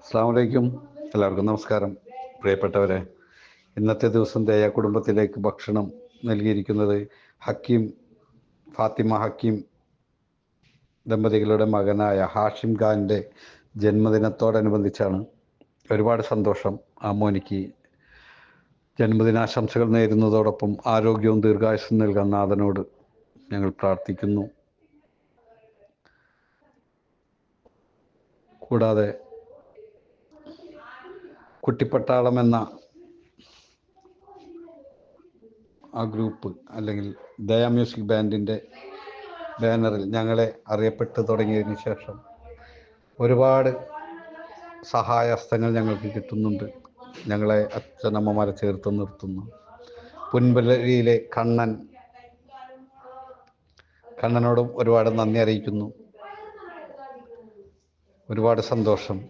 അസ്സാം വലൈക്കും. എല്ലാവർക്കും നമസ്കാരം. പ്രിയപ്പെട്ടവരെ, ഇന്നത്തെ ദിവസം ദയ കുടുംബത്തിലേക്ക് ഭക്ഷണം നൽകിയിരിക്കുന്നത് ഹക്കീം ഫാത്തിമ ഹക്കീം ദമ്പതികളുടെ മകനായ ഹാഷിം ഖാൻ്റെ ജന്മദിനത്തോടനുബന്ധിച്ചാണ്. ഒരുപാട് സന്തോഷം. ആ മോനിക്ക് ജന്മദിനാശംസകൾ നേരുന്നതോടൊപ്പം ആരോഗ്യവും ദീർഘായുസ്സും നൽകാൻ നാഥനോട് ഞങ്ങൾ പ്രാർത്ഥിക്കുന്നു. കൂടാതെ കുട്ടിപ്പട്ടാളം എന്ന ആ ഗ്രൂപ്പ്, അല്ലെങ്കിൽ ദയ മ്യൂസിക് ബാൻഡിൻ്റെ ബാനറിൽ ഞങ്ങളെ അറിയപ്പെട്ടു തുടങ്ങിയതിന് ശേഷം ഒരുപാട് സഹായഹസ്തങ്ങൾ ഞങ്ങൾക്ക് കിട്ടുന്നുണ്ട്. ഞങ്ങളെ അച്ഛനമ്മമാരെ ചേർത്ത് നിർത്തുന്നു. പുൻപുലരിയിലെ കണ്ണനോടും ഒരുപാട് നന്ദി അറിയിക്കുന്നു. ഒരുപാട് സന്തോഷം.